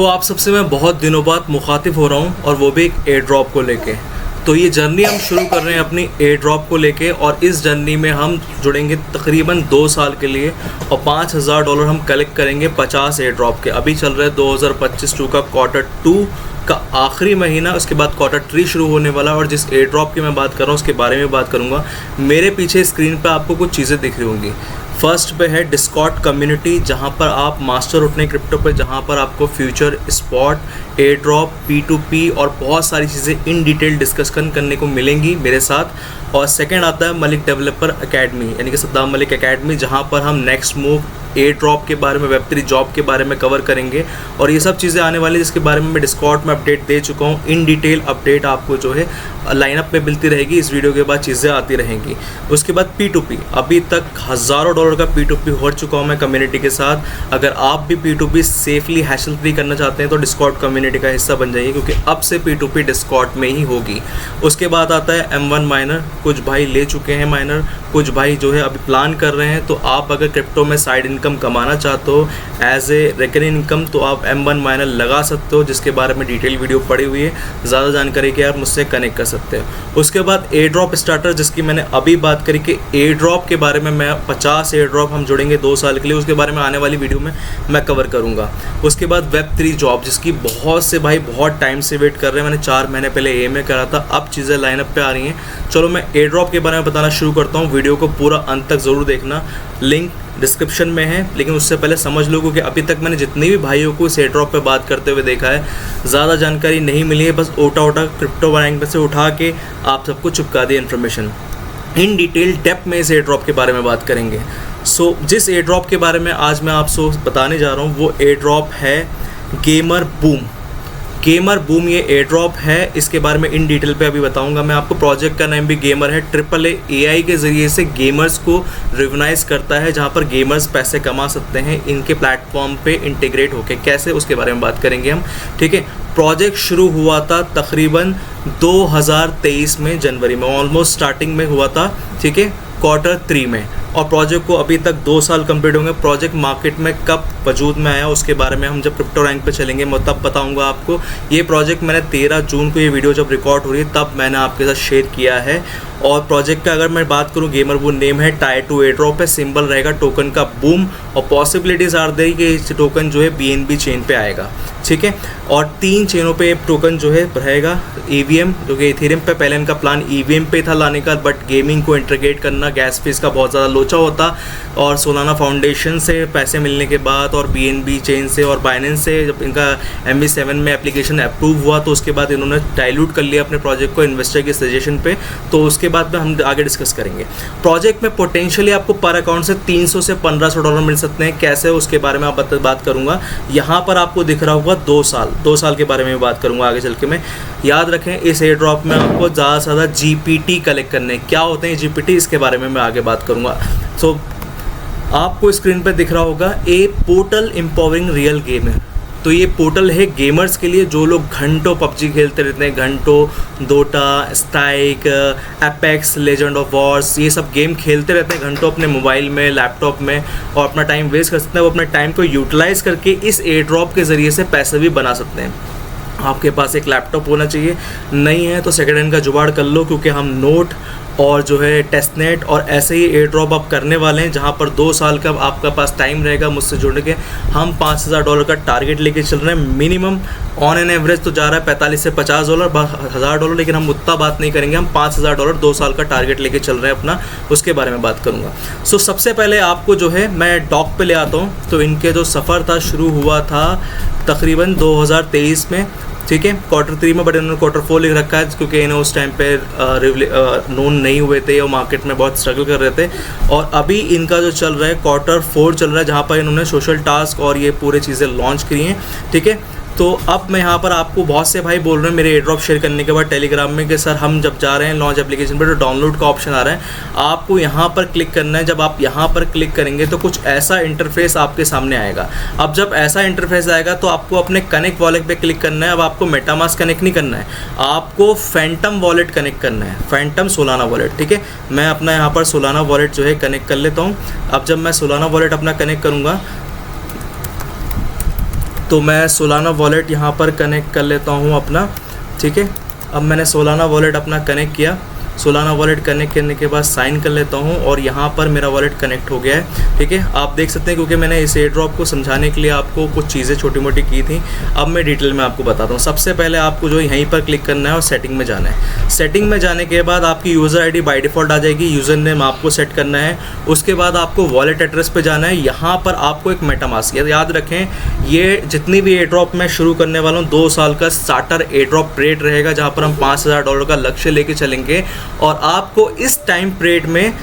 आप सबसे मैं बहुत दिनों बाद मुखातिब हो रहा हूँ और वो भी एक एयर ड्रॉप को लेके। तो ये जर्नी हम शुरू कर रहे हैं अपनी एयर ड्रॉप को लेके और इस जर्नी में हम जुड़ेंगे तकरीबन 2 साल के लिए और $5000 हम कलेक्ट करेंगे 50 एयर ड्रॉप के। अभी चल रहा है 2025 का Q2 का आखिरी महीना, उसके बाद Q3 शुरू होने वाला। और जिस एयर ड्रॉप की मैं बात कर रहा हूँ उसके बारे में बात करूँगा। मेरे पीछे स्क्रीन पे आपको कुछ चीज़ें दिख रही होंगी। फर्स्ट पे है डिस्कॉर्ड कम्युनिटी, जहाँ पर आप मास्टर उठने क्रिप्टो पे, जहाँ पर आपको future, spot, air drop, P2P और बहुत सारी चीज़ें इन डिटेल डिस्कशन करने को मिलेंगी मेरे साथ। और सेकंड आता है मलिक डेवलपर एकेडमी, यानी कि सद्दाम मलिक एकेडमी, जहाँ पर हम नेक्स्ट मूव, एयर ड्रॉप के बारे में, वेब3 जॉब के बारे में कवर करेंगे। और ये सब चीज़ें आने वाली, जिसके बारे में मैं डिस्कॉर्ड में अपडेट दे चुका हूँ। इन डिटेल अपडेट आपको जो है लाइनअप में मिलती रहेगी, इस वीडियो के बाद चीज़ें आती रहेंगी। उसके बाद P2P, अभी तक हज़ारों $, का P2P हो चुका हूँ मैं कम्युनिटी के साथ। अगर आप भी P2P सेफली हैशल फ्री करना चाहते हैं तो डिस्कॉर्ड कम्युनिटी का हिस्सा बन जाइए, क्योंकि अब से P2P डिस्कॉर्ड में ही होगी। उसके बाद आता है M1 माइनर, कुछ भाई ले चुके हैं माइनर, कुछ भाई जो है अभी प्लान कर रहे हैं। तो आप अगर क्रिप्टो में साइड इनकम कमाना चाहते हो एज ए रेकरिंग इनकम, तो आप M1 माइनर लगा सकते हो, जिसके बारे में डिटेल वीडियो पड़ी हुई है। ज़्यादा जानकारी के आप मुझसे कनेक्ट कर सकते हो। उसके बाद एयर ड्रॉप स्टार्टर, जिसकी मैंने अभी बात करी कि एयर ड्रॉप के बारे में मैं 50 एयर ड्रॉप हम जुड़ेंगे 2 साल के लिए, उसके बारे में आने वाली वीडियो में मैं कवर करूँगा। उसके बाद वेब3 जॉब, जिसकी बहुत से भाई बहुत टाइम से वेट कर रहे हैं। मैंने 4 महीने पहले AMA करा था, अब चीज़ें लाइनअप पे आ रही हैं। चलो मैं एयर ड्रॉप के बारे में बताना शुरू करता हूँ। वीडियो को पूरा अंत तक ज़रूर देखना, लिंक डिस्क्रिप्शन में है। लेकिन उससे पहले समझ लो, क्योंकि अभी तक मैंने जितने भी भाइयों को इस एयर ड्रॉप पे बात करते हुए देखा है, ज़्यादा जानकारी नहीं मिली है। बस ओटा क्रिप्टो बैंक में से उठा के आप सबको चिपका दिया इन्फॉर्मेशन। इन डिटेल डेप्थ में इस एयर ड्रॉप के बारे में बात करेंगे। जिस एयर ड्रॉप के बारे में आज मैं आपको बताने जा रहा हूँ वो एयर ड्रॉप है गेमर बूम। गेमर बूम ये एयर ड्रॉप है, इसके बारे में इन डिटेल पे अभी बताऊंगा मैं आपको। प्रोजेक्ट का नाम भी गेमर है। AAA AI के ज़रिए से गेमर्स को रिकॉग्नाइज करता है, जहां पर गेमर्स पैसे कमा सकते हैं इनके प्लेटफॉर्म पे इंटीग्रेट होके। कैसे, उसके बारे में बात करेंगे हम, ठीक है। प्रोजेक्ट शुरू हुआ था तकरीबन 2023 में, जनवरी में, ऑलमोस्ट स्टार्टिंग में हुआ था, ठीक है, Q3 में। और प्रोजेक्ट को अभी तक 2 साल कंप्लीट होंगे। प्रोजेक्ट मार्केट में कब वजूद में आया उसके बारे में हम जब क्रिप्टो रैंक पे चलेंगे मैं तब बताऊंगा आपको। ये प्रोजेक्ट मैंने 13 जून को, ये वीडियो जब रिकॉर्ड हो रही है तब मैंने आपके साथ शेयर किया है। और प्रोजेक्ट का अगर मैं बात करूँ, गेमर बूम नेम है, टायर 2 एयर ड्रॉप है, सिंबल रहेगा टोकन का बूम, और पॉसिबिलिटीज़ आर देयर कि इस टोकन जो है BNB चेन पे आएगा, ठीक है। और 3 चेनों पे टोकन जो है रहेगा। EVM, जो कि इथेरियम पे पहले इनका प्लान EVM पे था लाने का, बट गेमिंग को इंटीग्रेट करना, गैस फीस का बहुत ज़्यादा लोचा होता। और सोलाना फाउंडेशन से पैसे मिलने के बाद और BNB चेन से और बाइनेंस से जब इनका MB7 में एप्लीकेशन अप्रूव हुआ, तो उसके बाद इन्होंने डाइल्यूट कर लिया अपने प्रोजेक्ट को इन्वेस्टर के सजेशन पे। तो उसके बाद में हम आगे डिस्कस करेंगे। प्रोजेक्ट में पोटेंशियली आपको पर अकाउंट से $300 से $1500 मिल सकते हैं। कैसे, उसके बारे में आप बात करूँगा। यहाँ पर आपको दिख रहा होगा 2 साल के बारे में बात करूँगा आगे चल के मैं। याद रखें, इस एयर ड्रॉप में आपको ज़्यादा से ज़्यादा GPT कलेक्ट करने। क्या होते हैं GPT, इसके बारे में मैं आगे बात करूँगा। आपको स्क्रीन पर दिख रहा होगा ए पोर्टल एम्पावरिंग रियल गेमर। तो ये पोर्टल है गेमर्स के लिए, जो लोग घंटों PUBG खेलते रहते हैं, घंटों Dota, strike, Apex, legend of wars, ये सब गेम खेलते रहते हैं घंटों अपने मोबाइल में, लैपटॉप में, और अपना टाइम वेस्ट कर सकते हैं। वो अपने टाइम को यूटिलाइज़ करके इस एयर ड्रॉप के ज़रिए से पैसे भी बना सकते हैं। आपके पास एक लैपटॉप होना चाहिए, नहीं है तो सेकेंड हैंड का जुगाड़ कर लो, क्योंकि हम नोट और जो है टेस्टनेट और ऐसे ही एयर ड्रॉप आप करने वाले हैं, जहां पर 2 साल का आपका पास टाइम रहेगा मुझसे जुड़ने के। हम $5000 का टारगेट लेके चल रहे हैं मिनिमम। ऑन एन एवरेज तो जा रहा है $45 से $50, $1000, लेकिन हम उतना बात नहीं करेंगे। हम $5000 2 साल का टारगेट लेके चल रहे हैं अपना, उसके बारे में बात करूँगा। सबसे पहले आपको जो है मैं डॉक पे ले आता हूँ। तो इनके जो सफ़र था शुरू हुआ था तकरीबन 2023 में, ठीक है, Q3 में, बट इन्होंने Q4 लिख रखा है क्योंकि इन्हें उस टाइम पे नोन नहीं हुए थे और मार्केट में बहुत स्ट्रगल कर रहे थे। और अभी इनका जो चल रहा है Q4 चल रहा है, जहाँ पर इन्होंने सोशल टास्क और ये पूरे चीज़ें लॉन्च की हैं, ठीक है। तो अब मैं यहाँ पर आपको, बहुत से भाई बोल रहे हैं मेरे एयर ड्रॉप शेयर करने के बाद टेलीग्राम में कि सर हम जब जा रहे हैं लॉन्च एप्लीकेशन पर तो डाउनलोड का ऑप्शन आ रहा है, आपको यहाँ पर क्लिक करना है। जब आप यहाँ पर क्लिक करेंगे तो कुछ ऐसा इंटरफेस आपके सामने आएगा। अब जब ऐसा इंटरफेस आएगा तो आपको अपने कनेक्ट वॉलेट पे क्लिक करना है। अब आपको मेटामास्क कनेक्ट नहीं करना है, आपको फैंटम वॉलेट कनेक्ट करना है, फैंटम सोलाना वॉलेट, ठीक है। मैं अपना यहाँ पर सोलाना वॉलेट जो है कनेक्ट कर लेता हूँ। अब जब मैं सोलाना वॉलेट अपना कनेक्ट करूँगा तो मैं सोलाना वॉलेट यहाँ पर कनेक्ट कर लेता हूँ अपना, ठीक है। अब मैंने सोलाना वॉलेट अपना कनेक्ट किया। सोलाना वॉलेट कनेक्ट करने के बाद साइन कर लेता हूँ और यहाँ पर मेरा वॉलेट कनेक्ट हो गया है, ठीक है। आप देख सकते हैं क्योंकि मैंने इस एयर ड्रॉप को समझाने के लिए आपको कुछ चीज़ें छोटी मोटी की थी। अब मैं डिटेल में आपको बताता हूँ। सबसे पहले आपको जो यहीं पर क्लिक करना है और सेटिंग में जाना है। सेटिंग में जाने के बाद आपकी यूज़र आईडी बाय डिफ़ॉल्ट आ जाएगी, यूज़र नेम आपको सेट करना है। उसके बाद आपको वॉलेट एड्रेस पर जाना है। यहाँ पर आपको एक मेटामास्क, याद रखें ये जितनी भी एयर ड्रॉप मैं शुरू करने वाला हूँ 2 साल का स्टार्टर एयर ड्रॉप पीरियड रहेगा, जहाँ पर हम $5000 का लक्ष्य लेके चलेंगे। और आपको इस टाइम पीरियड में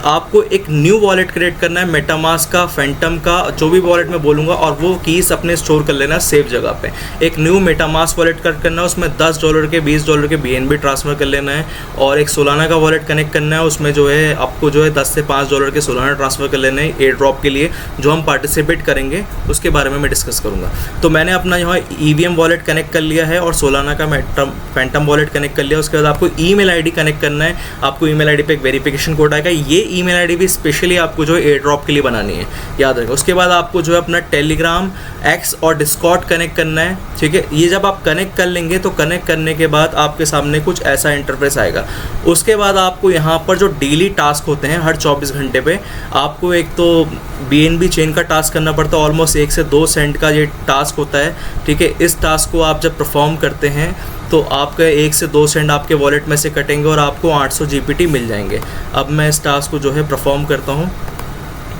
आपको एक न्यू वॉलेट क्रिएट करना है, मेटामास्क का, फैंटम का, जो भी वॉलेट मैं बोलूँगा, और वो कीज़ अपने स्टोर कर लेना सेफ जगह पे। एक न्यू मेटामास्क वॉलेट कनेक्ट करना है, उसमें $10 के $20 के BNB ट्रांसफ़र कर लेना है। और एक सोलाना का वॉलेट कनेक्ट करना है, उसमें जो है आपको जो है $10 से $5 के सोलाना ट्रांसफ़र कर लेना है एयर ड्रॉप के लिए, जो हम पार्टिसिपेट करेंगे उसके बारे में मैं डिस्कस करूँगा। तो मैंने अपना यहाँ EVM वॉलेट कनेक्ट कर लिया है और सोलाना का फैंटम वॉलेट कनेक्ट कर लिया। उसके बाद आपको ईमेल ID कनेक्ट करना है। आपको ईमेल ID पे एक वेरिफिकेशन कोड आएगा। ये ईमेल ID भी स्पेशली आपको जो है एयर ड्रॉप के लिए बनानी है, याद रखें। उसके बाद आपको जो है अपना टेलीग्राम, X और डिस्कॉर्ड कनेक्ट करना है, ठीक है। ये जब आप कनेक्ट कर लेंगे तो कनेक्ट करने के बाद आपके सामने कुछ ऐसा इंटरफेस आएगा। उसके बाद आपको यहाँ पर जो डेली टास्क होते हैं हर 24 घंटे पे, आपको एक तो BNB चेन का टास्क करना पड़ता है, ऑलमोस्ट 1 से 2 सेंट का ये टास्क होता है, ठीक है। इस टास्क को आप जब परफॉर्म करते हैं तो आपका 1 से 2 सेंट आपके वॉलेट में से कटेंगे और आपको 800 GPT मिल जाएंगे। अब मैं इस टास्क को जो है परफॉर्म करता हूँ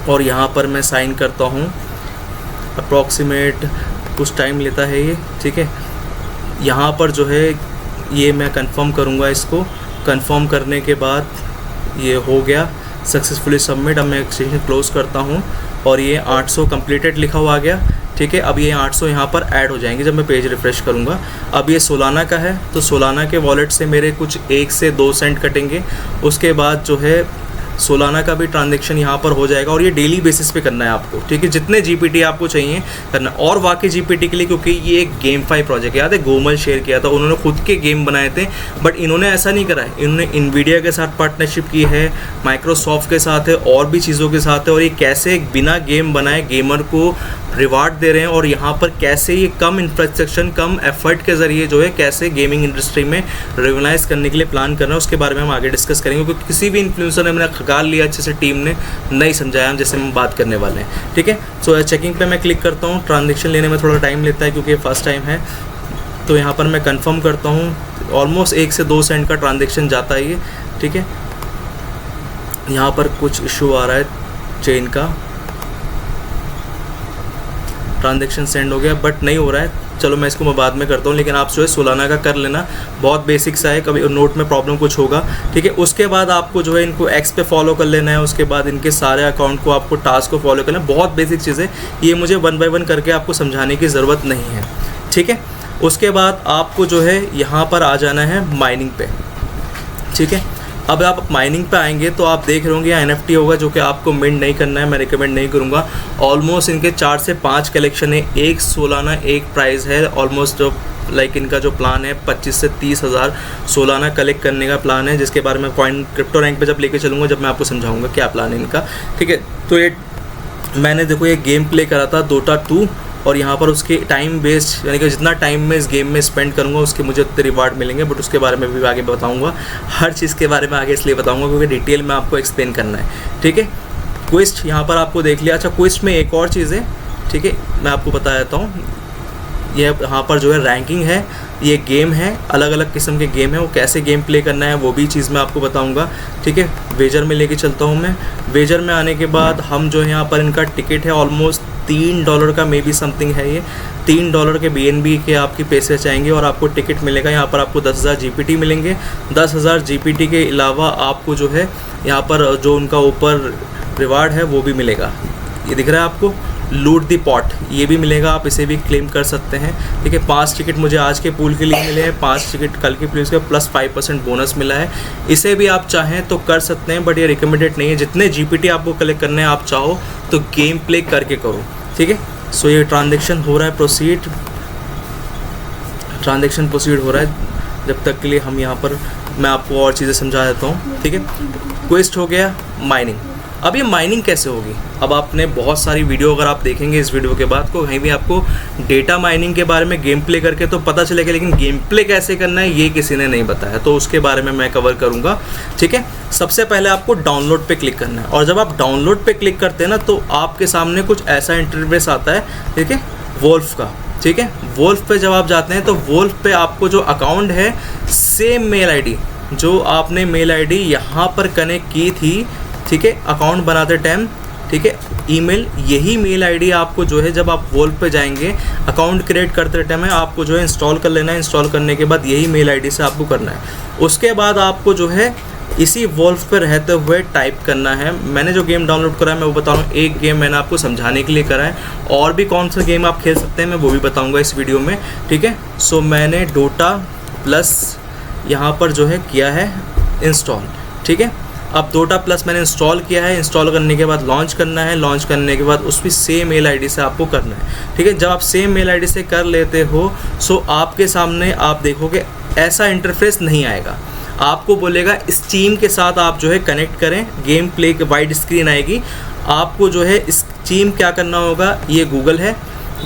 और यहाँ पर मैं साइन करता हूँ। अप्रॉक्सीमेट कुछ टाइम लेता है ये, ठीक है। यहाँ पर जो है ये मैं कंफर्म करूँगा, इसको कंफर्म करने के बाद ये हो गया सक्सेसफुली सबमिट। अब मैं एक्सचेंज क्लोज करता हूँ और ये 800 कंप्लीटेड लिखा हुआ आ गया, ठीक है। अब ये 800 यहाँ पर ऐड हो जाएंगे जब मैं पेज रिफ्रेश करूँगा। अब ये सोलाना का है तो सोलाना के वॉलेट से मेरे कुछ 1 से 2 सेंट कटेंगे। उसके बाद जो है सोलाना का भी ट्रांजैक्शन यहाँ पर हो जाएगा और ये डेली बेसिस पे करना है आपको, ठीक है। जितने GPT आपको चाहिए करना। और वाकई GPT के लिए, क्योंकि ये एक गेमफाई प्रोजेक्ट, याद है गोमल शेयर किया था, उन्होंने खुद के गेम बनाए थे, बट इन्होंने ऐसा नहीं करा है। इन्होंने इनवीडिया के साथ पार्टनरशिप की है, माइक्रोसॉफ्ट के साथ है, और भी चीज़ों के साथ है। और ये कैसे बिना गेम बनाए गेमर को रिवार्ड दे रहे हैं और यहाँ पर कैसे ये कम इंफ्रास्ट्रक्चर, कम एफर्ट के ज़रिए जो है कैसे गेमिंग इंडस्ट्री में रिवलाइज करने के लिए प्लान कर रहे हैं, उसके बारे में हम आगे डिस्कस करेंगे। क्योंकि किसी भी इन्फ्लुएंसर ने मैंने खगाल लिया अच्छे से, टीम ने नहीं समझाया हम जैसे हम बात करने वाले हैं, ठीक है। सो चेकिंग पे मैं क्लिक करता हूँ। ट्रांजेक्शन लेने में थोड़ा टाइम लेता है क्योंकि फर्स्ट टाइम है। तो यहाँ पर मैं कन्फर्म करता हूँ। ऑलमोस्ट 1 से 2 सेंट का ट्रांजेक्शन जाता है ये, ठीक है। यहाँ पर कुछ इशू आ रहा है चेन का, ट्रांजैक्शन सेंड हो गया बट नहीं हो रहा है। चलो मैं इसको बाद में करता हूँ, लेकिन आप जो है सोलाना का कर लेना, बहुत बेसिक सा है, कभी नोट में प्रॉब्लम कुछ होगा, ठीक है। उसके बाद आपको जो है इनको X पे फॉलो कर लेना है। उसके बाद इनके सारे अकाउंट को आपको टास्क को फॉलो करना है। बहुत बेसिक चीज़ें, ये मुझे 1 बाय 1 करके आपको समझाने की ज़रूरत नहीं है, ठीक है। उसके बाद आपको जो है यहाँ पर आ जाना है माइनिंग पे, ठीक है। अब आप माइनिंग पे आएंगे तो आप देख रहे होंगे यहाँ NFT होगा, जो कि आपको मिंट नहीं करना है, मैं रिकमेंड नहीं करूँगा। ऑलमोस्ट इनके 4 से 5 कलेक्शन है, एक सोलाना एक प्राइस है। ऑलमोस्ट जो लाइक इनका जो प्लान है 25 से 30 हज़ार सोलाना कलेक्ट करने का प्लान है, जिसके बारे में कॉइन क्रिप्टो रैंक पे जब लेके चलूँगा, जब मैं आपको समझाऊँगा क्या प्लान है इनका, ठीक है। तो ये मैंने देखो ये गेम प्ले करा था Dota 2 और यहाँ पर उसके टाइम बेस्ड, यानी कि जितना टाइम मैं इस गेम में स्पेंड करूँगा उसके मुझे उतने रिवार्ड मिलेंगे, बट उसके बारे में भी आगे बताऊँगा। हर चीज़ के बारे में आगे इसलिए बताऊँगा क्योंकि डिटेल में आपको एक्सप्लेन करना है, ठीक है। क्विस्ट यहाँ पर आपको देख लिया। अच्छा, क्विस्ट में एक और चीज़ है, ठीक है, मैं आपको बता देता हूँ। ये यहाँ पर जो है रैंकिंग है, ये गेम है, अलग अलग किस्म के गेम है, वो कैसे गेम प्ले करना है वो भी चीज़ मैं आपको बताऊंगा, ठीक है। वेजर में लेके चलता हूँ मैं। वेजर में आने के बाद हम जो है यहाँ पर इनका टिकट है ऑलमोस्ट $3 का, मे बी समथिंग है ये। $3 के BNB के आपके पैसे चाहेंगे और आपको टिकट मिलेगा। यहाँ पर आपको 10,000 GPT मिलेंगे। 10,000 GPT के अलावा आपको जो है यहाँ पर जो उनका ऊपर रिवार्ड है वो भी मिलेगा, ये दिख रहा है आपको, लूट दी पॉट, ये भी मिलेगा, आप इसे भी क्लेम कर सकते हैं, ठीक है। 5 टिकट मुझे आज के पूल के लिए मिले हैं, 5 टिकट कल के पूल के प्लस 5% बोनस मिला है। इसे भी आप चाहें तो कर सकते हैं, बट ये रिकमेंडेड नहीं है। जितने GPT आपको कलेक्ट करने हैं, आप चाहो तो गेम प्ले करके करो, ठीक है। सो ये ट्रांजेक्शन हो रहा है, ट्रांजेक्शन प्रोसीड हो रहा है। जब तक के लिए हम यहाँ पर मैं आपको और चीज़ें समझा देता हूँ, ठीक है। क्वेस्ट हो गया, माइनिंग, अब ये माइनिंग कैसे होगी, अब आपने बहुत सारी वीडियो अगर आप देखेंगे इस वीडियो के बाद को कहीं भी आपको डेटा माइनिंग के बारे में गेम प्ले करके तो पता चलेगा, लेकिन गेम प्ले कैसे करना है ये किसी ने नहीं बताया, तो उसके बारे में मैं कवर करूँगा। ठीक है, सबसे पहले आपको डाउनलोड पे क्लिक करना है, और जब आप डाउनलोड पे क्लिक करते हैं ना तो आपके सामने कुछ ऐसा इंटरफेस आता है, ठीक है, वोल्फ का। ठीक है, वोल्फ पे जब आप जाते हैं तो वोल्फ पे आपको जो अकाउंट है सेम मेल आईडी जो आपने मेल आईडी यहाँ पर कनेक्ट की थी, ठीक है, अकाउंट बनाते टाइम, ठीक है, ईमेल, यही मेल आईडी आपको जो है जब आप वोल्फ पे जाएंगे अकाउंट क्रिएट करते टाइम है आपको जो है इंस्टॉल कर लेना है। इंस्टॉल करने के बाद यही मेल आईडी से आपको करना है। उसके बाद आपको जो है इसी वोल्फ पे रहते हुए टाइप करना है। मैंने जो गेम डाउनलोड करा है मैं वो बता रहा हूँ, एक गेम मैंने आपको समझाने के लिए करा है, और भी कौन सा गेम आप खेल सकते हैं मैं वो भी बताऊँगा इस वीडियो में। ठीक है, सो मैंने डोटा प्लस यहाँ पर जो है किया है इंस्टॉल। ठीक है, अब डोटा प्लस मैंने इंस्टॉल किया है, इंस्टॉल करने के बाद लॉन्च करना है, लॉन्च करने के बाद उस भी सेम मेल आईडी से आपको करना है। ठीक है, जब आप सेम मेल आईडी से कर लेते हो सो आपके सामने आप देखोगे ऐसा इंटरफेस नहीं आएगा, आपको बोलेगा स्टीम के साथ आप जो है कनेक्ट करें, गेम प्ले की वाइड स्क्रीन आएगी। आपको जो है स्टीम क्या करना होगा, ये गूगल है,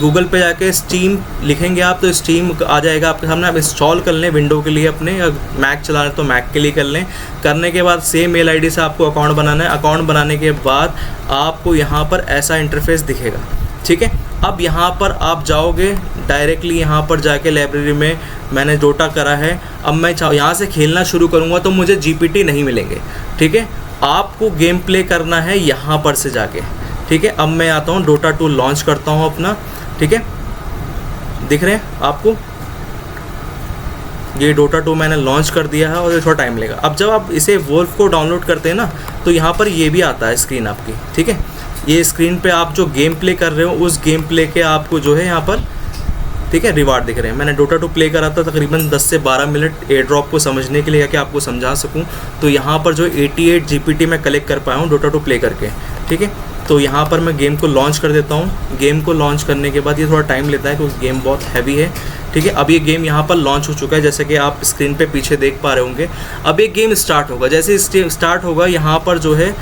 गूगल पे जाके स्टीम लिखेंगे आप तो स्टीम आ जाएगा आपके सामने। आप इंस्टॉल कर लें विंडो के लिए, अपने मैक चला रहे तो मैक के लिए कर लें। करने के बाद सेम मेल आईडी से आपको अकाउंट बनाना है। अकाउंट बनाने के बाद आपको यहाँ पर ऐसा इंटरफेस दिखेगा। ठीक है, अब यहाँ पर आप जाओगे डायरेक्टली, यहाँ पर जाके लाइब्रेरी में मैंने डोटा करा है, अब मैं यहाँ से खेलना शुरू करूँगा तो मुझे जीपीटी नहीं मिलेंगे। ठीक है, आपको गेम प्ले करना है यहाँ पर से जाके। ठीक है, अब मैं आता हूँ डोटा 2 लॉन्च करता हूँ अपना। ठीक है, दिख रहे हैं आपको, ये डोटा 2 मैंने लॉन्च कर दिया है और ये थोड़ा टाइम लेगा। अब जब आप इसे वोल्फ को डाउनलोड करते हैं ना तो यहाँ पर ये भी आता है स्क्रीन आपकी। ठीक है, ये स्क्रीन पे आप जो गेम प्ले कर रहे हो उस गेम प्ले के आपको जो है यहाँ पर, ठीक है, रिवार्ड दिख रहे हैं। मैंने डोटा 2 प्ले करा था तकरीबन 10 से 12 मिनट एयर ड्रॉप को समझने के लिए, कि आपको समझा सकूं। तो यहाँ पर जो 88 जीपीटी मैं कलेक्ट कर पाया हूँ डोटा 2 प्ले करके। ठीक है, तो यहाँ पर मैं गेम को लॉन्च कर देता हूँ। गेम को लॉन्च करने के बाद ये थोड़ा टाइम लेता है क्योंकि गेम बहुत हैवी है। ठीक है, अब ये गेम यहाँ पर लॉन्च हो चुका है, जैसे कि आप स्क्रीन पे पीछे देख पा रहे होंगे। अब ये गेम स्टार्ट होगा, जैसे स्टार्ट होगा यहाँ पर जो है,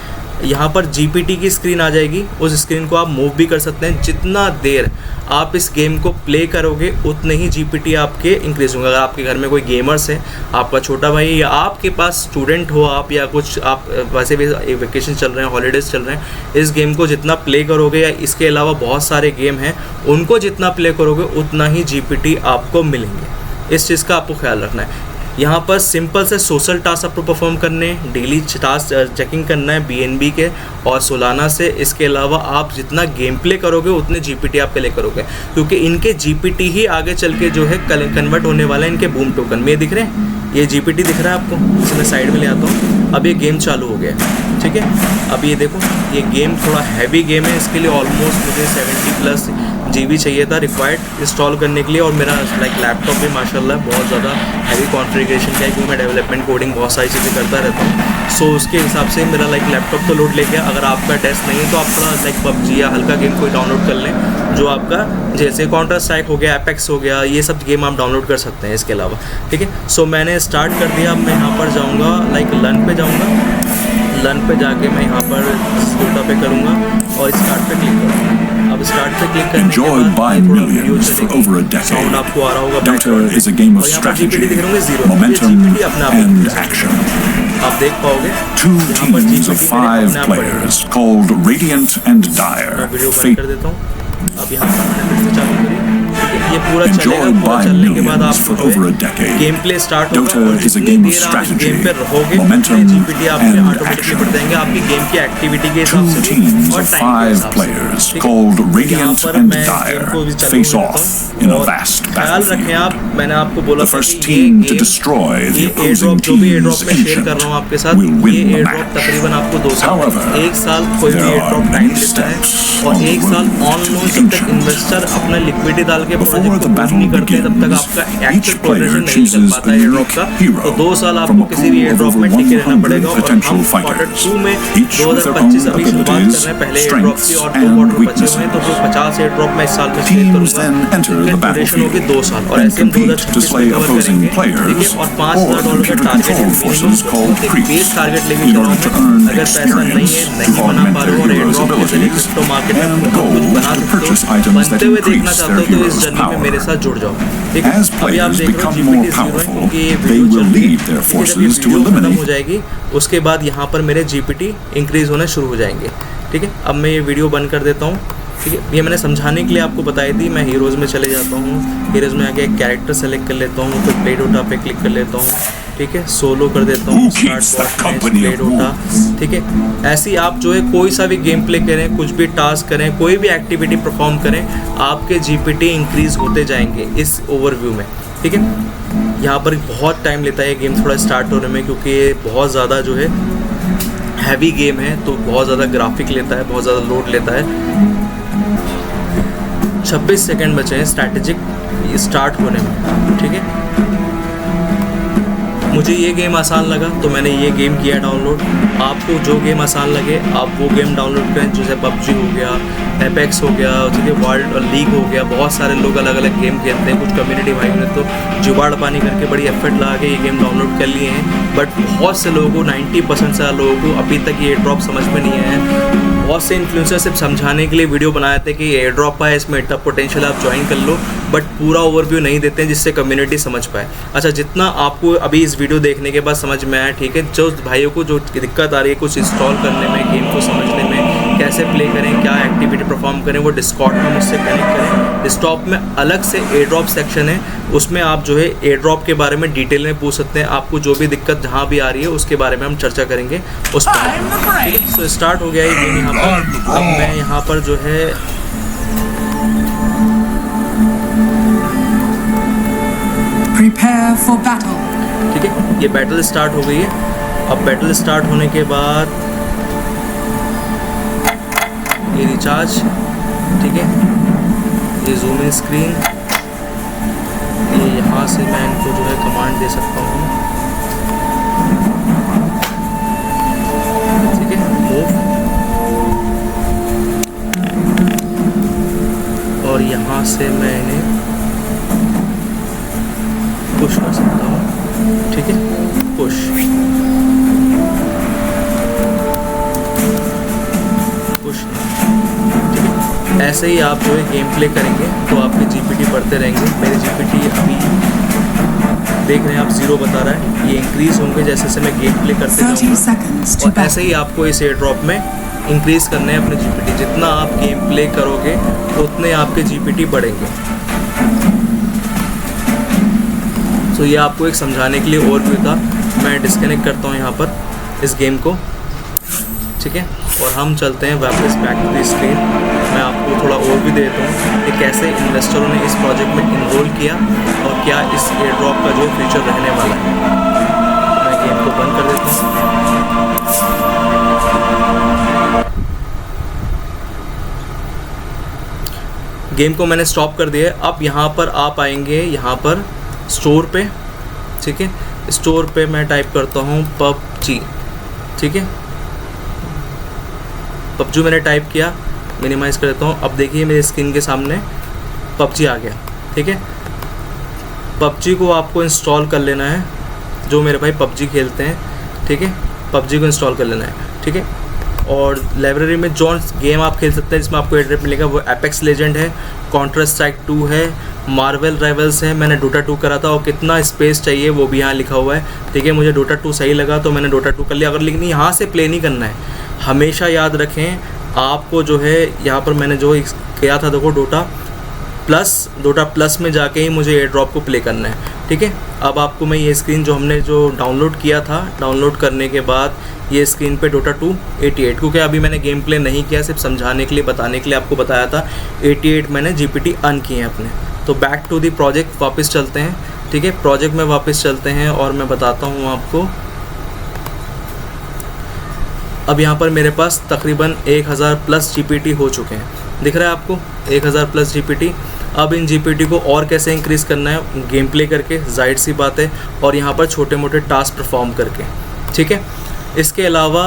यहाँ पर जीपीटी की स्क्रीन आ जाएगी। उस स्क्रीन को आप मूव भी कर सकते हैं। जितना देर आप इस गेम को प्ले करोगे उतने ही जीपीटी आपके इंक्रीज होंगे। अगर आपके घर में कोई गेमर्स है, आपका छोटा भाई या आपके पास स्टूडेंट हो आप, या कुछ आप वैसे भी वेकेशन चल रहे हैं, हॉलीडेज़ चल रहे हैं, इस गेम को जितना प्ले करोगे, या इसके अलावा बहुत सारे गेम हैं उनको जितना प्ले करोगे उतना ही जीपीटी आपको मिलेंगे। इस चीज़ का आपको ख्याल रखना है। यहाँ पर सिंपल से सोशल टास्क आपको परफॉर्म करने, डेली टास्क चेकिंग करना है बीएनबी के और सोलाना से। इसके अलावा आप जितना गेम प्ले करोगे उतने जीपीटी आप प्ले करोगे, क्योंकि इनके जीपीटी ही आगे चल के जो है कन्वर्ट होने वाला है इनके बूम टोकन में। ये दिख रहे हैं, ये जीपीटी दिख रहा है आपको, इसे मैं साइड में ले आता हूँ। अब ये गेम चालू हो गया। ठीक है, अब ये देखो, ये गेम थोड़ा हैवी गेम है, इसके लिए ऑलमोस्ट मुझे 70+ GB चाहिए था रिक्वायर्ड इंस्टॉल करने के लिए। और मेरा लैपटॉप भी माशाल्लाह बहुत ज़्यादा हैवी कॉन्फ़िगरेशन का है, क्योंकि मैं डेवलपमेंट कोडिंग बहुत सारी चीज़ें करता रहता हूँ। सो उसके हिसाब से मेरा लैपटॉप तो लोड ले गया। अगर आपका डेस्क नहीं है तो आप थोड़ा PUBG या हल्का गेम कोई डाउनलोड कर लें, जो आपका जैसे काउंटर स्ट्राइक हो गया, एपेक्स हो गया, ये सब गेम आप डाउनलोड कर सकते हैं इसके अलावा। ठीक है, सो मैंने स्टार्ट कर दिया। अब मैं यहाँ पर जाऊँगा, लर्न पे जाऊँगा। लर्न पे जाके मैं यहाँ पर डोटा पे करूँगा और स्टार्ट पे क्लिक करूँगा। अब स्टार्ट पे क्लिक करने के बाद वीडियो चलेगी, साउंड आपको आ रहा होगा बैकग्राउंड में, और यहाँ पर जीपीटी दिख रहे होंगे 0, ये जीपीटी अपने आप आप देख पाओगे। Two teams of 5 players called Radiant and Dire. Video बंद कर देता हूँ। अब यहाँ पर मैंने फिर से चालू करी, ये पूरा चलेगा। पूरा चलने के बाद आपको गेम प्ले स्टार्ट होगा और जितनी देर आप गेम पे रहोगे जीपीटी आपके ऑटोमेटिकली बढ़ जाएंगे आपकी गेम की एक्टिविटी के हिसाब से और टाइम के हिसाब से। यहाँ पर मैं गेम को भी चला देता हूँ। ख्याल रखें आप, मैंने आपको बोला था कि ये एयर ड्रॉप जो भी एयर ड्रॉप में शेयर कर रहा हूँ आपके साथ, ये एयर ड्रॉप तकरीबन आपको 2 साल, 1 साल कोई भी एयर ड्रॉप टाइम देता है, और 1 साल ऑन लोन जब तक इन्वेस्टर अपना लिक्विडिटी डाल के प्रोजेक्ट को पूरा नहीं करते तब तक आपका एक्चुअल प्रोग्रेशन नहीं चल पाता है एयर ड्रॉप का। तो 2 साल आपको किसी भी एयर ड्रॉप में टिके रहना पड़ेगा। और हम क्वार्टर 2 में 2025 अभी शुरुआत कर रहे हैं पहले एयर ड्रॉप की, और 2 क्वार्टर बचे हुए हैं, तो वो 50 एयर ड्रॉप मैं इस साल में शेयर करूँगा। ड्यूरेशन होगी 2 साल, और and ऐसे हम compete to 2026 slay में कवर opposing करेंगे, ठीक players है। और or $5,000 का computer टारगेट है, control forces called एक बेस creeps टारगेट लेके in चल रहा order to हूँ मैं। earn अगर पैसा नहीं है, experience नहीं to बना augment पा their रहे हो और heroes' एयर ड्रॉप के जरिए abilities क्रिप्टो मार्केट में and बहुत कुछ gold बना to सकते purchase हो, items बनते that हुए देखना increase चाहते their हो तो इस heroes' जर्नी में power. मेरे साथ जुड़ जाओ, ठीक है। As अभी आप players देख रहे हो become more GPT 0 है, powerful, क्योंकि ये they वीडियो will चल रही lead है, their ठीक है। जब ये forces to वीडियो खत्म हो eliminate. जाएगी उसके बाद यहाँ पर मेरे GPT इंक्रीज़ होना शुरू हो जाएंगे, ठीक है। अब मैं ये वीडियो बंद कर देता हूँ, ठीक है। ये मैंने समझाने के लिए आपको बताई थी। मैं हीरोज़ में चले जाता हूँ, हीरोज़ में आके एक कैरेक्टर सेलेक्ट कर लेता हूँ, फिर प्ले डोटा पे क्लिक कर लेता हूँ, ठीक है। सोलो कर देता हूँ, start watch match, play Dota, ठीक है। ऐसे ही आप जो है कोई सा भी गेम प्ले करें, कुछ भी टास्क करें, कोई भी एक्टिविटी परफॉर्म करें, आपके जीपीटी इंक्रीज़ होते जाएंगे इस ओवरव्यू में, ठीक है। यहाँ पर बहुत टाइम लेता है ये गेम थोड़ा स्टार्ट होने में, क्योंकि ये बहुत ज़्यादा जो है हैवी गेम है, तो बहुत ज़्यादा ग्राफिक लेता है, बहुत ज़्यादा लोड लेता है। 26 सेकंड बचे हैं स्ट्रैटेजिक स्टार्ट होने में, ठीक है। मुझे ये गेम आसान लगा तो मैंने ये गेम किया डाउनलोड। आपको जो गेम आसान लगे आप वो गेम डाउनलोड करें, जैसे पबजी हो गया, एपेक्स हो गया, ठीक है, वर्ल्ड लीग हो गया। बहुत सारे लोग अलग अलग गेम खेलते हैं, कुछ कम्युनिटी भाइयों ने तो जुगाड़ पानी करके बड़ी एफर्ट लगा के ये गेम डाउनलोड कर लिए हैं, बट बहुत से लोगों को 90% से लोगों को अभी तक ये ड्रॉप समझ में नहीं आया है। बहुत से इन्फ्लुएंसर सिर्फ समझाने के लिए वीडियो बनाए थे कि एयर ड्रॉप है, इसमें इतना पोटेंशियल आप ज्वाइन कर लो, बट पूरा ओवरव्यू नहीं देते हैं जिससे कम्युनिटी समझ पाए। अच्छा, जितना आपको अभी इस वीडियो देखने के बाद समझ में आया, ठीक है, जो भाइयों को जो दिक्कत आ रही है कुछ इंस्टॉल करने में, गेम को समझने में, कैसे प्ले करें, क्या एक्टिविटी परफॉर्म करें, वो डिस्कॉर्ड में मुझसे कनेक्ट करें। डिस्कॉर्ड में अलग से एयर ड्रॉप सेक्शन है, उसमें आप जो है एयर ड्रॉप के बारे में डिटेल में पूछ सकते हैं। आपको जो भी दिक्कत जहाँ भी आ रही है उसके बारे में हम चर्चा करेंगे उस पर। तो स्टार्ट हो गया ये गेम यहाँ पर। अब मैं यहाँ पर जो है Prepare for battle. ठीक है, ये बैटल स्टार्ट हो गई है। अब बैटल स्टार्ट होने के बाद ये रिचार्ज, ठीक है, ये जूम इन स्क्रीन, ये यहाँ से मैं इनको जो है कमांड दे सकता हूँ, ठीक है, मूव, और यहाँ से मैं इन्हें पुश कर सकता हूँ, ठीक है, पुश, पुश, ठीक है। ऐसे ही आप जो है गेम प्ले करेंगे तो आपके जीपीटी बढ़ते रहेंगे। मेरे जीपीटी अभी देख रहे हैं आप 0 बता रहा है, ये इंक्रीज़ होंगे जैसे जैसे मैं गेम प्ले करते 30 जाऊँगा। seconds to और ऐसे ही आपको इस एयर ड्रॉप में इंक्रीज़ करना है अपने जीपीटी। जितना आप गेम प्ले करोगे उतने आपके जीपीटी बढ़ेंगे। तो ये आपको एक समझाने के लिए और भी था। मैं डिस्कनेक्ट करता हूँ यहाँ पर इस गेम को, ठीक है, और हम चलते हैं वापस बैक टू द स्क्रीन। मैं आपको थोड़ा और भी देता हूँ कि कैसे इन्वेस्टरों ने इस प्रोजेक्ट में इनरोल किया और क्या इस एयर ड्रॉप का जो फ्यूचर रहने वाला है। मैं गेम को बंद कर देता हूँ। गेम को मैंने स्टॉप कर दिया है। अब यहाँ पर आप आएंगे, यहाँ पर स्टोर पे, ठीक है, स्टोर पे मैं टाइप करता हूँ पबजी, ठीक है, पबजी मैंने टाइप किया, मिनिमाइज़ कर देता हूँ। अब देखिए मेरे स्क्रीन के सामने पबजी आ गया, ठीक है। पबजी को आपको इंस्टॉल कर लेना है, जो मेरे भाई पबजी खेलते हैं, ठीक है, पबजी को इंस्टॉल कर लेना है, ठीक है। और लाइब्रेरी में जो गेम आप खेल सकते हैं जिसमें आपको एड्रेस मिलेगा वो एपेक्स लेजेंड है, काउंटर स्ट्राइक 2 है, मार्वल राइवल्स है। मैंने डोटा 2 करा था और कितना स्पेस चाहिए वो भी यहाँ लिखा हुआ है, ठीक है। मुझे डोटा 2 सही लगा तो मैंने डोटा 2 कर लिया। अगर लेकिन यहाँ से प्ले नहीं करना है, हमेशा याद रखें आपको जो है यहाँ पर मैंने जो किया था, देखो डोटा प्लस में जाके ही मुझे एयर ड्रॉप को प्ले करना है, ठीक है। अब आपको मैं ये स्क्रीन जो हमने जो डाउनलोड किया था, डाउनलोड करने के बाद ये स्क्रीन पे डोटा 288, क्योंकि अभी मैंने गेम प्ले नहीं किया, सिर्फ समझाने के लिए बताने के लिए आपको बताया था। 88 मैंने जीपीटी अर्न किए हैं अपने। तो बैक टू दी प्रोजेक्ट वापस चलते हैं, ठीक है, प्रोजेक्ट में वापस चलते हैं और मैं बताता हूँ आपको। अब यहाँ पर मेरे पास तकरीबन 1000 प्लस जीपीटी हो चुके हैं, दिख रहा है आपको 1000 प्लस जीपीटी। अब इन जीपीटी को और कैसे इंक्रीज़ करना है, गेम प्ले करके, जाहिर सी बात है, और यहाँ पर छोटे मोटे टास्क परफॉर्म करके, ठीक है। इसके अलावा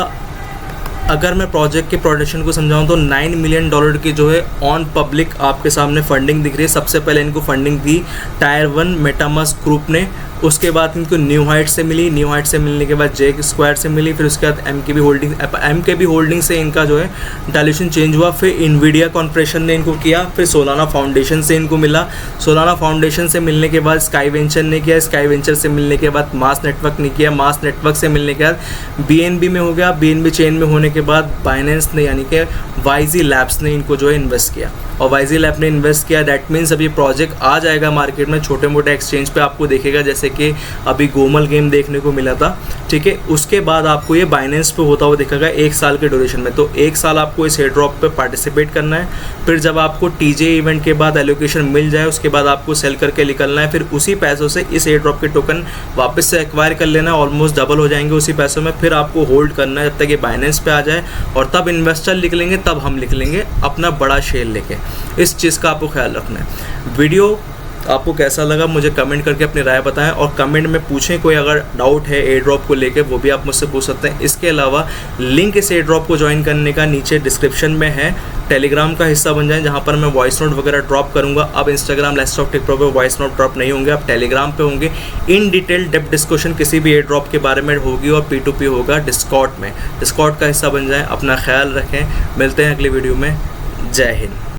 अगर मैं प्रोजेक्ट के प्रोडक्शन को समझाऊं तो $9 मिलियन की जो है ऑन पब्लिक आपके सामने फंडिंग दिख रही है। सबसे पहले इनको फंडिंग दी टायर 1 मेटामास्क ग्रुप ने, उसके बाद इनको न्यू हाइट से मिली, न्यू हाइट से मिलने के बाद जेक स्क्वायर से मिली, फिर उसके बाद एमकेबी होल्डिंग से इनका जो है डायल्यूशन चेंज हुआ, फिर इन्वीडिया कॉर्पोरेशन ने इनको किया, फिर सोलाना फाउंडेशन से इनको मिला, सोलाना फाउंडेशन से मिलने के बाद स्काई वेंचर ने किया, स्काई वेंचर से मिलने के बाद मास नेटवर्क ने किया, मास नेटवर्क से मिलने के बाद बीएनबी में हो गया, बीएनबी चेन में होने के बाद बाइनेंस ने यानी कि वाईजी लैब्स ने इनको जो है इन्वेस्ट किया, और वाईजी लैब ने इन्वेस्ट किया। दैट मीन्स अभी प्रोजेक्ट आ जाएगा मार्केट में, छोटे मोटे एक्सचेंज पे आपको देखेगा, जैसे कि अभी गोमल गेम देखने को मिला था, ठीक है। उसके बाद आपको ये बाइनेंस पे होता हुआ दिखेगा 1 साल के ड्यूरेशन में। तो 1 साल आपको इस एयर ड्रॉप पे पार्टिसिपेट करना है, फिर जब आपको टीजे इवेंट के बाद एलोकेशन मिल जाए उसके बाद आपको सेल करके निकलना है, फिर उसी पैसों से इस एयर ड्रॉप के टोकन वापस से एक्वायर कर लेना है, ऑलमोस्ट डबल हो जाएंगे उसी पैसों में, फिर आपको होल्ड करना है जब तक ये बाइनेंस पे आ जाए, और तब इन्वेस्टर निकलेंगे, तब हम निकलेंगे अपना बड़ा शेयर लेके। इस चीज़ का आपको ख्याल रखना है। वीडियो आपको कैसा लगा मुझे कमेंट करके अपनी राय बताएं, और कमेंट में पूछें कोई अगर डाउट है एयर ड्रॉप को लेके, वो भी आप मुझसे पूछ सकते हैं। इसके अलावा लिंक इस एयर ड्रॉप को ज्वाइन करने का नीचे डिस्क्रिप्शन में है, टेलीग्राम का हिस्सा बन जाएं जहां पर मैं वॉइस नोट वगैरह ड्रॉप करूंगा। अब Instagram let's talk take pro पे वॉइस नोट ड्रॉप नहीं होंगे, अब टेलीग्राम पे होंगे। इन डिटेल डेप्थ डिस्कशन किसी भी एयर ड्रॉप के बारे में होगी, और P2P होगा डिस्कॉर्ड में। डिस्कॉर्ड का हिस्सा बन जाएं। अपना ख्याल रखें, मिलते हैं अगली वीडियो में। जय हिंद।